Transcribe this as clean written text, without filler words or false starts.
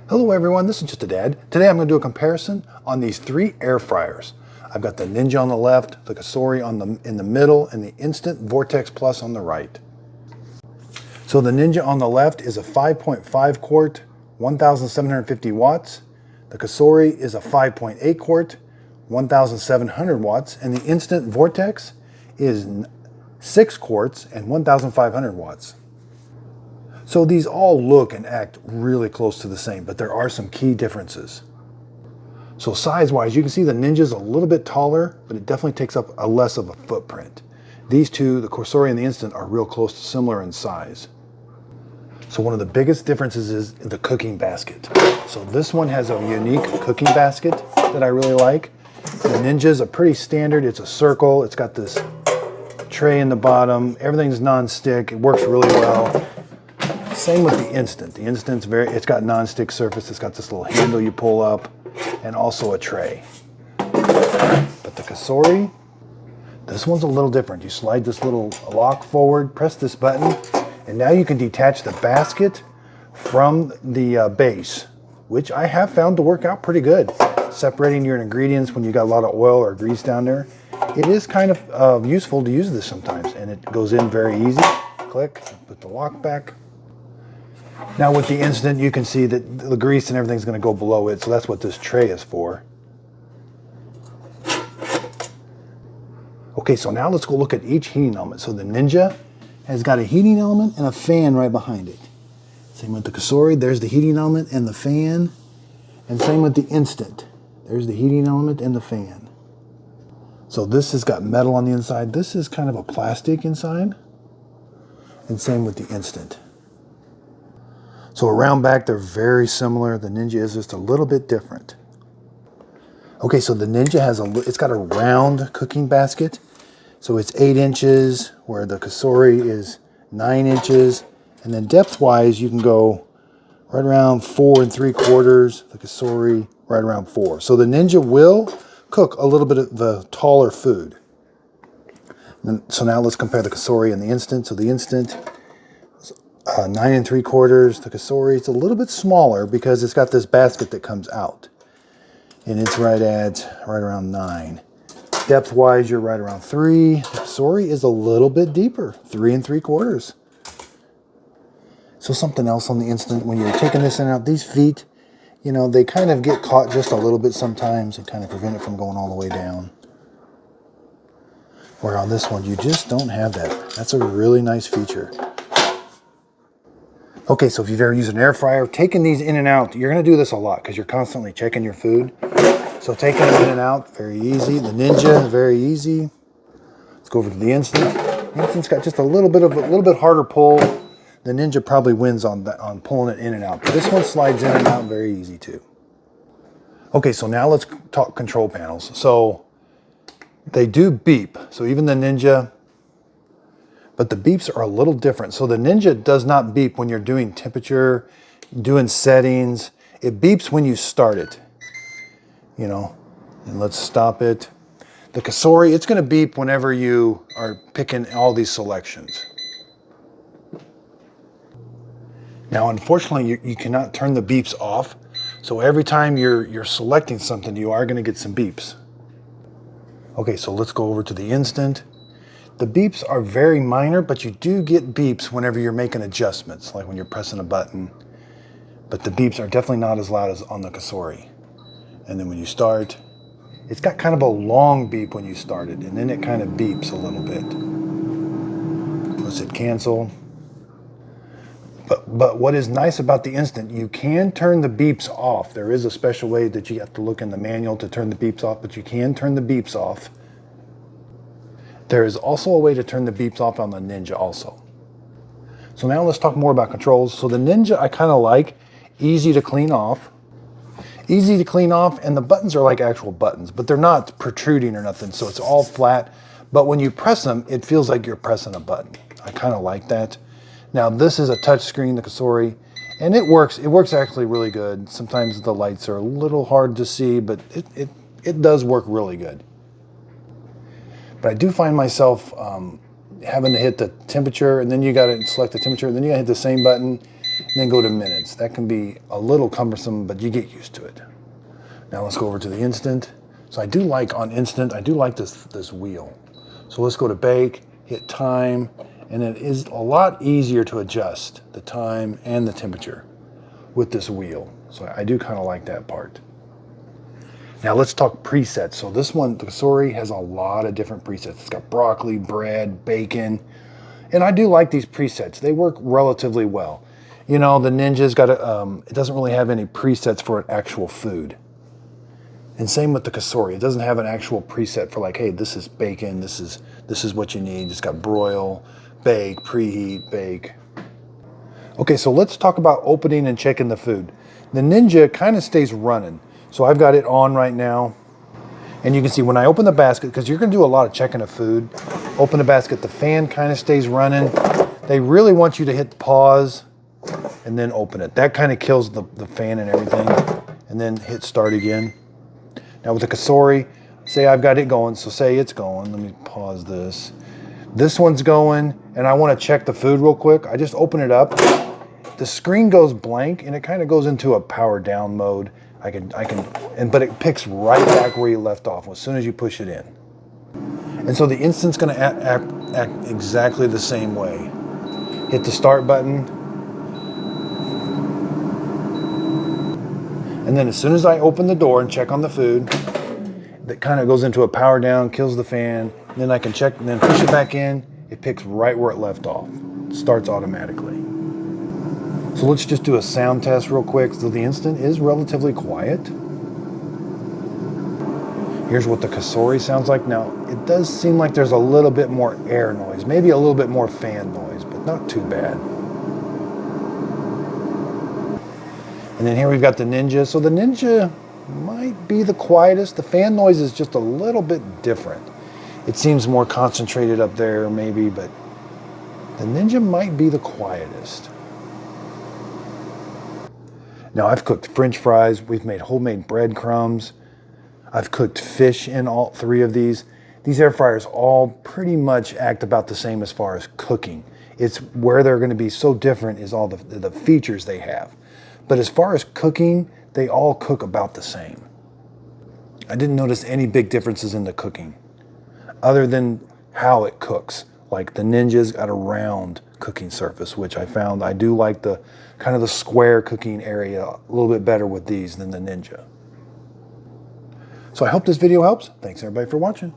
Hello everyone, this is Just a Dad. Today I'm going to do a comparison on these 3 air fryers. I've got the Ninja on the left, the Cosori in the middle, and the Instant Vortex Plus on the right. So the Ninja on the left is a 5.5 quart, 1,750 watts. The Cosori is a 5.8 quart, 1,700 watts, and the Instant Vortex is 6 quarts and 1,500 watts. So these all look and act really close to the same, but there are some key differences. So size-wise, you can see the Ninja's a little bit taller, but it definitely takes up a less of a footprint. These two, the Cosori and the Instant, are real close to similar in size. So one of the biggest differences is the cooking basket. So this one has a unique cooking basket that I really like. The Ninja's a pretty standard, it's a circle, it's got this tray in the bottom, everything's non-stick, it works really well. Same with the Instant. The Instant's it's got non-stick surface, it's got this little handle you pull up, and also a tray. But the Cosori, this one's a little different. You slide this little lock forward, press this button, and now you can detach the basket from the base, which I have found to work out pretty good. Separating your ingredients when you got a lot of oil or grease down there. It is kind of useful to use this sometimes, and it goes in very easy. Click, put the lock back. Now with the Instant, you can see that the grease and everything's going to go below it, so that's what this tray is for. Okay, so now let's go look at each heating element. So the Ninja has got a heating element and a fan right behind it. Same with the Cosori, there's the heating element and the fan. And same with the Instant. There's the heating element and the fan. So this has got metal on the inside. This is kind of a plastic inside. And same with the Instant. So around back, they're very similar. The Ninja is just a little bit different. Okay, so the Ninja it's got a round cooking basket. So it's 8 inches, where the Cosori is 9 inches. And then depth-wise, you can go right around 4 3/4. The Cosori right around 4. So the Ninja will cook a little bit of the taller food. So now let's compare the Cosori and the Instant. So the Instant, 9 3/4. The Cosori, it's a little bit smaller because it's got this basket that comes out. And it's right around 9. Depth-wise, you're right around 3. The Cosori is a little bit deeper, 3 3/4. So something else on the Instant, when you're taking this in and out, these feet, you know, they kind of get caught just a little bit sometimes and kind of prevent it from going all the way down. Where on this one, you just don't have that. That's a really nice feature. Okay, so if you've ever used an air fryer, taking these in and out, you're going to do this a lot because you're constantly checking your food. So taking it in and out, very easy. The Ninja, very easy. Let's go over to the Instant. The Instant's got just a little bit harder pull. The Ninja probably wins on pulling it in and out. But this one slides in and out very easy too. Okay, so now let's talk control panels. So they do beep. So even the Ninja, but the beeps are a little different. So the Ninja does not beep when you're doing temperature, doing settings. It beeps when you start it, you know, and let's stop it. The Cosori, it's gonna beep whenever you are picking all these selections. Now, unfortunately, you cannot turn the beeps off. So every time you're selecting something, you are gonna get some beeps. Okay, so let's go over to the Instant. The beeps are very minor, but you do get beeps whenever you're making adjustments, like when you're pressing a button. But the beeps are definitely not as loud as on the Cosori. And then when you start, it's got kind of a long beep when you start it, and then it kind of beeps a little bit. Let's hit cancel. But what is nice about the Instant, you can turn the beeps off. There is a special way that you have to look in the manual to turn the beeps off, but you can turn the beeps off. There is also a way to turn the beeps off on the Ninja also. So now let's talk more about controls. So the Ninja I kind of like, easy to clean off. Easy to clean off, and the buttons are like actual buttons, but they're not protruding or nothing, so it's all flat. But when you press them, it feels like you're pressing a button. I kind of like that. Now this is a touch screen, the Cosori, and it works actually really good. Sometimes the lights are a little hard to see, but it does work really good. But I do find myself having to hit the temperature, and then you got to select the temperature, and then you got to hit the same button. and then go to minutes. That can be a little cumbersome, but you get used to it. Now let's go over to the instant. So I do like on instant, I do like this wheel. So let's go to bake, hit time, and it is a lot easier to adjust the time and the temperature with this wheel. So I do kind of like that part. Now let's talk presets. So this one, the Kasori, has a lot of different presets. It's got broccoli, bread, bacon, and I do like these presets. They work relatively well. You know, the Ninja's got it doesn't really have any presets for an actual food. And same with the Kasori. It doesn't have an actual preset for like, hey, this is bacon, this is what you need. It's got broil, bake, preheat, bake. Okay, so let's talk about opening and checking the food. The Ninja kind of stays running. So I've got it on right now. And you can see when I open the basket, because you're gonna do a lot of checking of food, open the basket, the fan kind of stays running. They really want you to hit pause and then open it. That kind of kills the fan and everything. And then hit start again. Now with the Kasori, say I've got it going, so say it's going. Let me pause this. This one's going, and I want to check the food real quick. I just open it up. The screen goes blank, and it kind of goes into a power down mode. But it picks right back where you left off as soon as you push it in. And so the instant's going to act exactly the same way. Hit the start button. And then as soon as I open the door and check on the food, that kind of goes into a power down, kills the fan. Then I can check and then push it back in. It picks right where it left off. It starts automatically. So let's just do a sound test real quick. So the instant is relatively quiet. Here's what the Kasori sounds like. Now, it does seem like there's a little bit more air noise, maybe a little bit more fan noise, but not too bad. And then here we've got the Ninja. So the Ninja might be the quietest. The fan noise is just a little bit different. It seems more concentrated up there maybe, but the Ninja might be the quietest. Now I've cooked French fries, we've made homemade breadcrumbs, I've cooked fish in all three of these. These air fryers all pretty much act about the same as far as cooking. It's where they're going to be so different is all the features they have. But as far as cooking, they all cook about the same. I didn't notice any big differences in the cooking, other than how it cooks. Like the Ninja's got a round cooking surface, which I found I do like the kind of the square cooking area a little bit better with these than the Ninja. So I hope this video helps. Thanks everybody for watching.